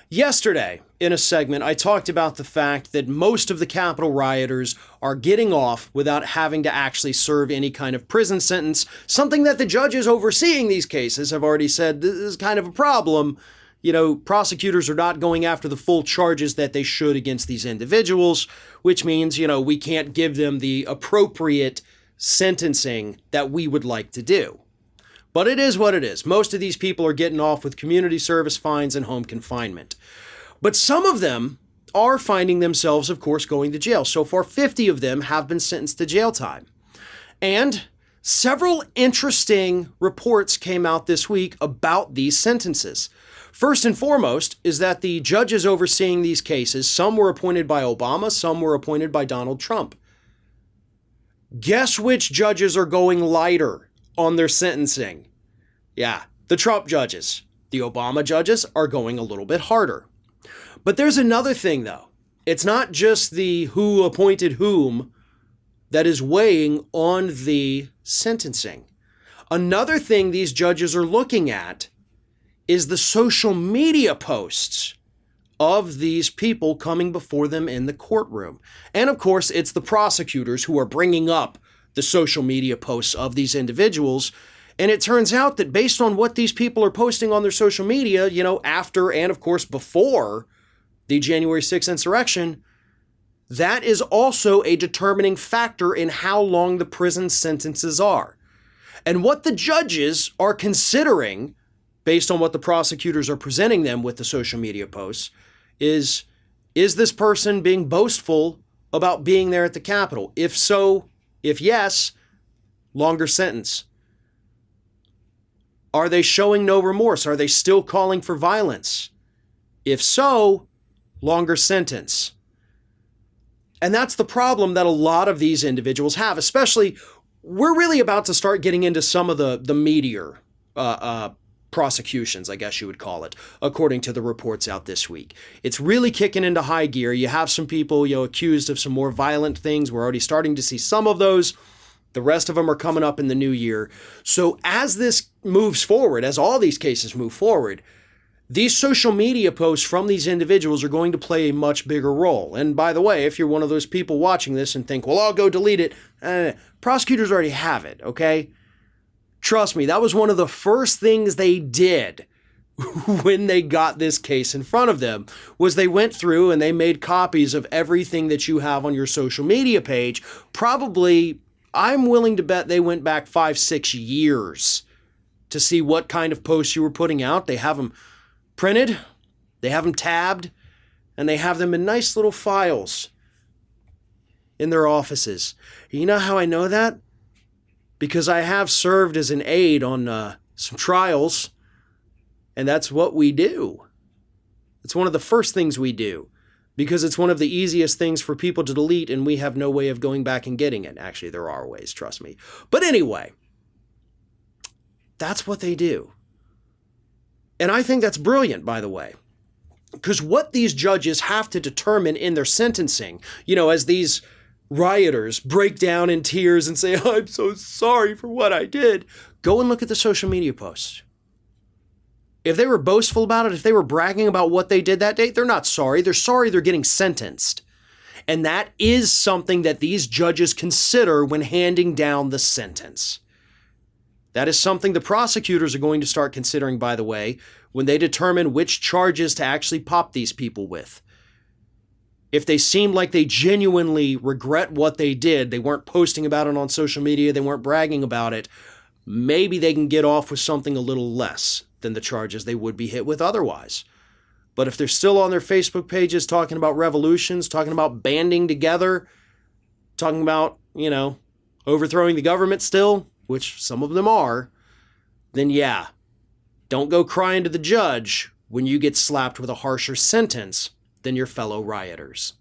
Yesterday, in a segment, I talked about the fact that most of the Capitol rioters are getting off without having to actually serve any kind of prison sentence, something that the judges overseeing these cases have already said this is kind of a problem. Prosecutors are not going after the full charges that they should against these individuals, which means, we can't give them the appropriate sentencing that we would like to do. But it is what it is. Most of these people are getting off with community service fines and home confinement. But some of them are finding themselves, of course, going to jail. So far, 50 of them have been sentenced to jail time. And several interesting reports came out this week about these sentences. First and foremost is that the judges overseeing these cases, some were appointed by Obama, some were appointed by Donald Trump. Guess which judges are going lighter on their sentencing? Yeah, the Trump judges. The Obama judges are going a little bit harder. But there's another thing, though. It's not just the who appointed whom that is weighing on the sentencing. Another thing these judges are looking at is the social media posts of these people coming before them in the courtroom. And of course, it's the prosecutors who are bringing up the social media posts of these individuals. And it turns out that based on what these people are posting on their social media, after and of course before the January 6th insurrection, that is also a determining factor in how long the prison sentences are. And what the judges are considering, based on what the prosecutors are presenting them with the social media posts, is this person being boastful about being there at the Capitol? If so, if yes, longer sentence. Are they showing no remorse? Are they still calling for violence? If so, longer sentence. And that's the problem that a lot of these individuals have, especially we're really about to start getting into some of the meatier prosecutions, I guess you would call it, according to the reports out this week. It's really kicking into high gear. You have some people, accused of some more violent things. We're already starting to see some of those. The rest of them are coming up in the new year. So as this moves forward, as all these cases move forward, these social media posts from these individuals are going to play a much bigger role. And by the way, if you're one of those people watching this and think, well, I'll go delete it, prosecutors already have it, okay? Trust me, that was one of the first things they did when they got this case in front of them, was they went through and they made copies of everything that you have on your social media page. Probably, I'm willing to bet they went back 5-6 years to see what kind of posts you were putting out. They have them printed, they have them tabbed, and they have them in nice little files in their offices. You know how I know that? Because I have served as an aide on some trials, and that's what we do. It's one of the first things we do, because it's one of the easiest things for people to delete, and we have no way of going back and getting it. Actually, there are ways, trust me. But anyway, that's what they do. And I think that's brilliant, by the way, because what these judges have to determine in their sentencing, as these rioters break down in tears and say, I'm so sorry for what I did, go and look at the social media posts. If they were boastful about it, if they were bragging about what they did that day, they're not sorry. They're sorry they're getting sentenced. And that is something that these judges consider when handing down the sentence. That is something the prosecutors are going to start considering, by the way, when they determine which charges to actually pop these people with. If they seem like they genuinely regret what they did, they weren't posting about it on social media, they weren't bragging about it, maybe they can get off with something a little less than the charges they would be hit with otherwise. But if they're still on their Facebook pages talking about revolutions, talking about banding together, talking about, overthrowing the government still, which some of them are, then yeah, don't go crying to the judge when you get slapped with a harsher sentence than your fellow rioters.